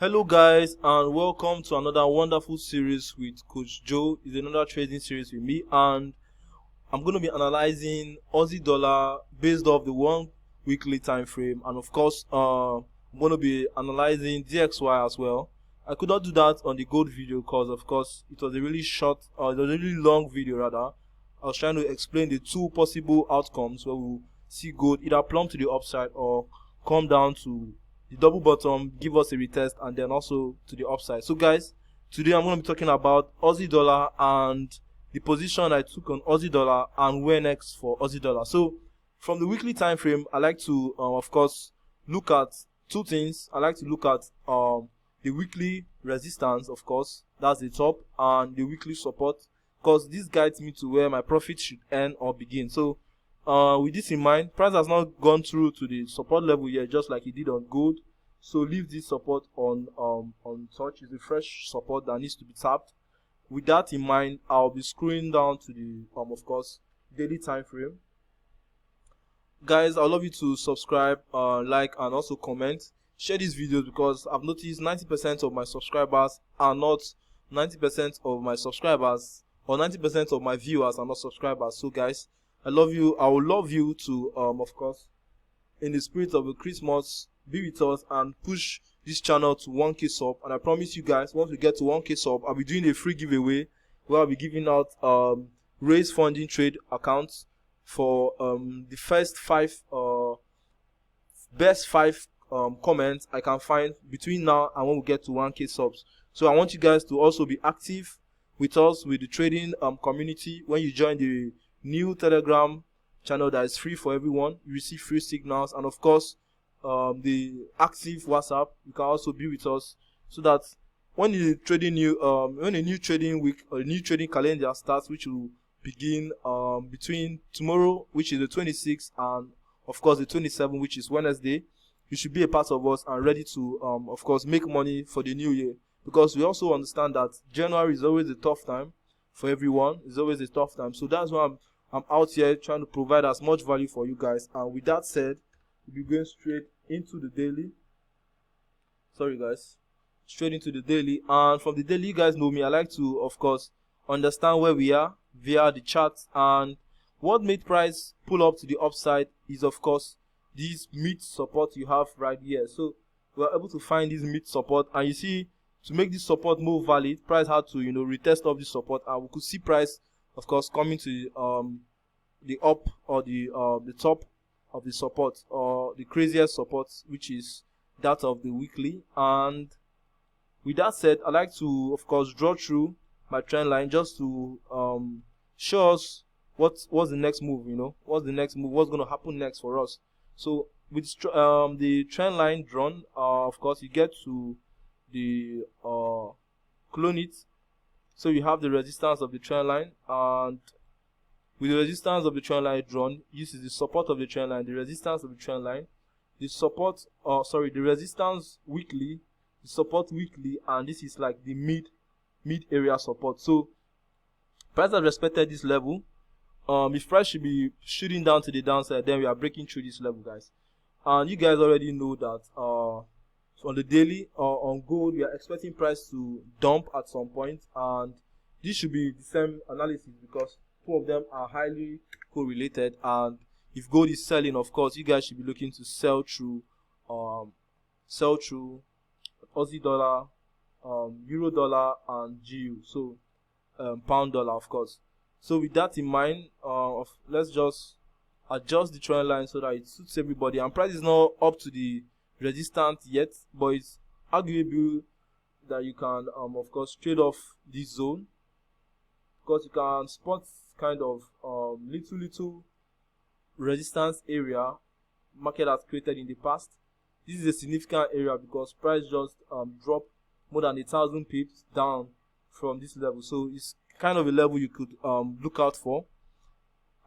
Hello guys, and welcome to another wonderful series with Coach Joe. It's another trading series with me, and I'm going to be analyzing Aussie dollar based off the 1 weekly time frame, and of course I'm going to be analyzing DXY as well. I could not do that on the gold video because of course it was a really short it was a really long video rather. I was trying to explain the two possible outcomes where we'll see gold either plumb to the upside or come down to the double bottom, give us a retest, and then also to the upside. So guys, today I'm going to be talking about Aussie dollar and the position I took on Aussie dollar and where next for Aussie dollar. So from the weekly time frame, I like to of course look at two things. I like to look at the weekly resistance, of course, that's the top, and the weekly support, because this guides me to where my profit should end or begin. So with this in mind, price has not gone through to the support level yet, just like it did on gold. So leave this support on touch. It's a fresh support that needs to be tapped. With that in mind, I'll be scrolling down to the of course daily time frame. Guys, I'd love you to subscribe, like, and also comment. Share these videos because I've noticed 90% of my subscribers are not 90% of my subscribers, or 90% of my viewers are not subscribers. So guys, I love you. I would love you to of course, in the spirit of the Christmas, be with us and push this channel to 1k sub. And I promise you guys, once we get to 1k sub, I'll be doing a free giveaway where I'll be giving out raise funding trade accounts for the first best five comments I can find between now and when we get to 1k subs. So I want you guys to also be active with us with the trading community. When you join the new Telegram channel that is free for everyone, you receive free signals, and of course the active WhatsApp, you can also be with us, so that when the trading when a new trading week or a new trading calendar starts, which will begin between tomorrow, which is the 26th, and of course the 27th, which is Wednesday, you should be a part of us and ready to of course make money for the new year, because we also understand that January is always a tough time for everyone. It's always a tough time. So that's why I'm out here trying to provide as much value for you guys. And with that said, we'll be going straight into the daily. Sorry guys. Straight into the daily. And from the daily, you guys know me, I like to of course understand where we are via the chart. And what made price pull up to the upside is of course this mid support you have right here. So we're able to find this mid support, and you see, to make this support more valid, price had to retest off this support, and we could see price of course coming to the up, or the top of the support, or the craziest support, which is that of the weekly. And with that said, I like to of course draw through my trend line just to show us what's the next move. What's the next move, what's going to happen next for us. So with the trend line drawn, of course you get to the clone it. So you have the resistance of the trend line, and with the resistance of the trend line drawn, this is the support of the trend line, the resistance of the trend line, the support, the resistance weekly, the support weekly, and this is like the mid area support. So price has respected this level. If price should be shooting down to the downside, then we are breaking through this level, guys. And you guys already know that on the daily, on gold, we are expecting price to dump at some point, and this should be the same analysis because two of them are highly correlated. And if gold is selling, of course you guys should be looking to sell through Aussie dollar, euro dollar, and GU, so pound dollar, of course. So with that in mind, let's just adjust the trend line so that it suits everybody. And price is not up to the resistance yet, but it's arguable that you can of course trade off this zone, because you can spot kind of little resistance area market has created in the past. This is a significant area because price just dropped more than 1,000 pips down from this level. So it's kind of a level you could look out for.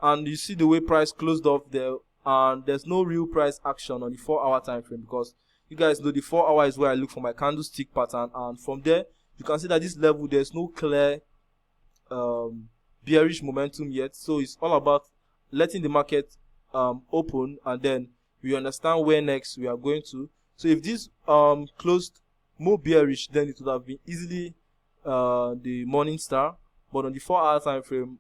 And you see the way price closed off there, and there's no real price action on the 4-hour time frame, because you guys know the 4 hour is where I look for my candlestick pattern, and from there you can see that this level there's no clear bearish momentum yet. So it's all about letting the market open, and then we understand where next we are going to. So if this closed more bearish, then it would have been easily the morning star. But on the 4-hour time frame,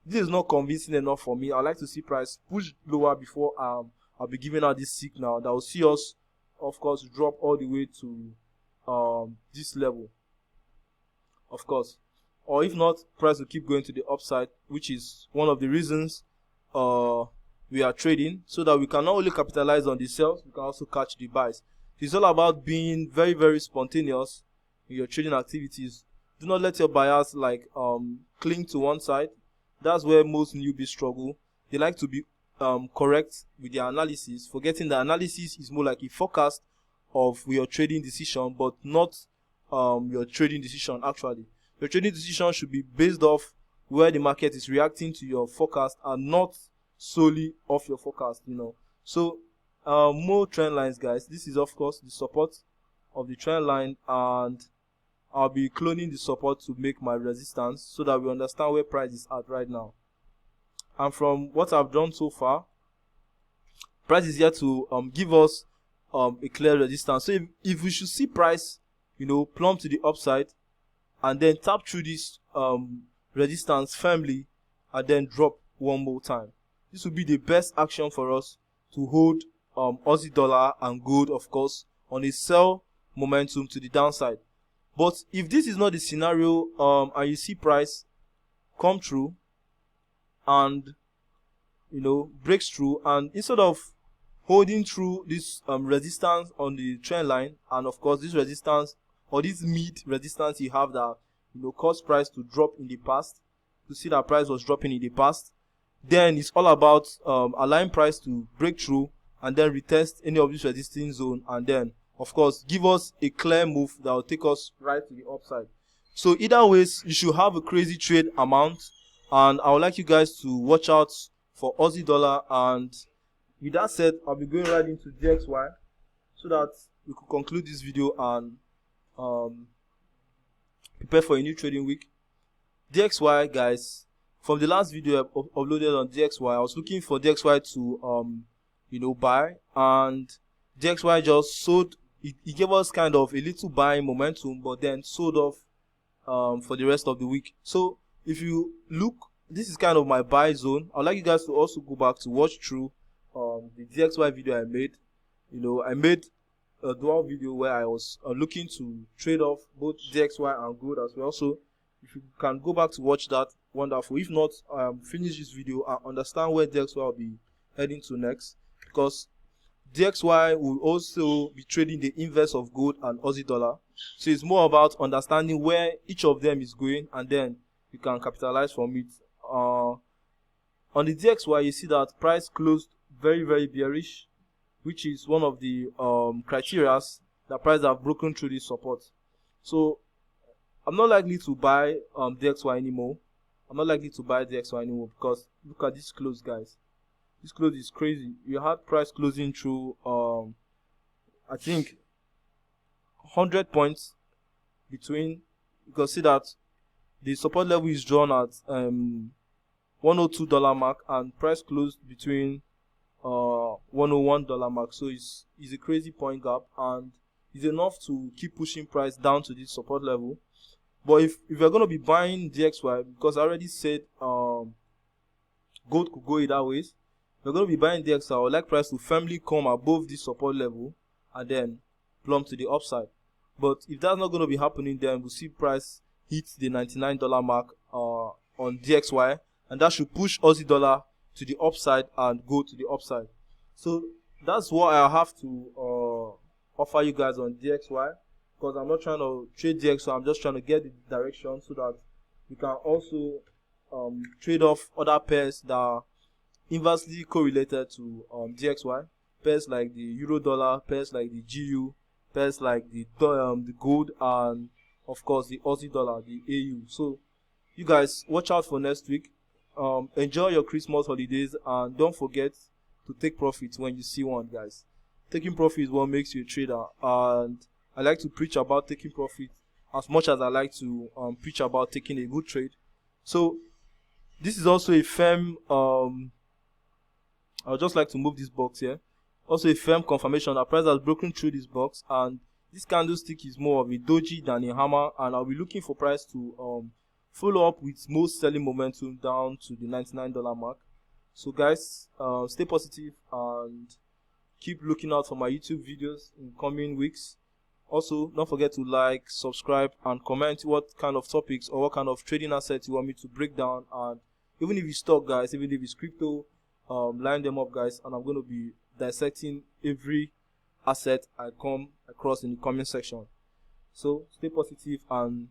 this is not convincing enough for me. I'd like to see price push lower before I'll be giving out this signal that will see us, of course, drop all the way to this level, of course. Or if not, price will keep going to the upside, which is one of the reasons we are trading, so that we can not only capitalize on the sells, we can also catch the buys. It's all about being very, very spontaneous in your trading activities. Do not let your buyers like cling to one side. That's where most newbies struggle. They like to be correct with their analysis, forgetting that analysis is more like a forecast of your trading decision, but not your trading decision actually. Your trading decision should be based off where the market is reacting to your forecast and not solely off your forecast, you know. So more trend lines, guys. This is of course the support of the trend line, and I'll be cloning the support to make my resistance so that we understand where price is at right now. And from what I've done so far, price is here to give us a clear resistance. So if we should see price, you know, plumb to the upside and then tap through this resistance firmly and then drop one more time, this would be the best action for us to hold Aussie dollar and gold, of course, on a sell momentum to the downside. But if this is not the scenario, and you see price come through and, you know, breaks through, and instead of holding through this resistance on the trend line, and of course this resistance or this mid resistance you have that, you know, caused price to drop in the past, to see that price was dropping in the past, then it's all about allowing price to break through and then retest any of this resisting zone, and then of course give us a clear move that will take us right to the upside. So either ways, you should have a crazy trade amount, and I would like you guys to watch out for Aussie dollar. And with that said, I'll be going right into DXY so that we could conclude this video and prepare for a new trading week. DXY, guys, from the last video I uploaded on DXY, I was looking for DXY to you know, buy, and DXY just sold. It gave us kind of a little buying momentum, but then sold off for the rest of the week. So if you look, this is kind of my buy zone. I'd like you guys to also go back to watch through the DXY video I made. You know, I made a dual video where I was looking to trade off both DXY and gold as well. So if you can go back to watch that, wonderful. If not, finish this video and understand where DXY will be heading to next, because DXY will also be trading the inverse of gold and Aussie dollar. So it's more about understanding where each of them is going, and then you can capitalize from it. On the DXY, you see that price closed very, very bearish, which is one of the criteria that price have broken through this support. So I'm not likely to buy DXY anymore. I'm not likely to buy DXY anymore, because look at this close, guys. This close is crazy. You had price closing through I think 100 points between. You can see that the support level is drawn at $102 mark, and price closed between $101 mark. So it's a crazy point gap, and it's enough to keep pushing price down to this support level. But if you're going to be buying DXY, because I already said gold could go either ways, we're going to be buying DXY, I would like price to firmly come above this support level and then plumb to the upside. But if that's not going to be happening, then we'll see price hit the $99 mark on DXY, and that should push Aussie dollar to the upside and go to the upside. So that's what I have to offer you guys on DXY, because I'm not trying to trade DXY, I'm just trying to get the direction so that we can also trade off other pairs that are inversely correlated to DXY, pairs like the euro dollar, pairs like the GU, pairs like the gold, and of course the Aussie dollar, the AU. So you guys watch out for next week. Enjoy your Christmas holidays, and don't forget to take profits when you see one, guys. Taking profit is what makes you a trader, and I like to preach about taking profit as much as I like to preach about taking a good trade. So this is also a firm I would just like to move this box here. Also a firm confirmation that price has broken through this box, and this candlestick is more of a doji than a hammer, and I'll be looking for price to follow up with most selling momentum down to the $99 mark. So guys, stay positive and keep looking out for my YouTube videos in coming weeks. Also, don't forget to like, subscribe, and comment what kind of topics or what kind of trading assets you want me to break down. And even if it's stock, guys, even if it's crypto, line them up, guys, and I'm going to be dissecting every asset I come across in the comment section. So stay positive and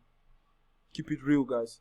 keep it real, guys.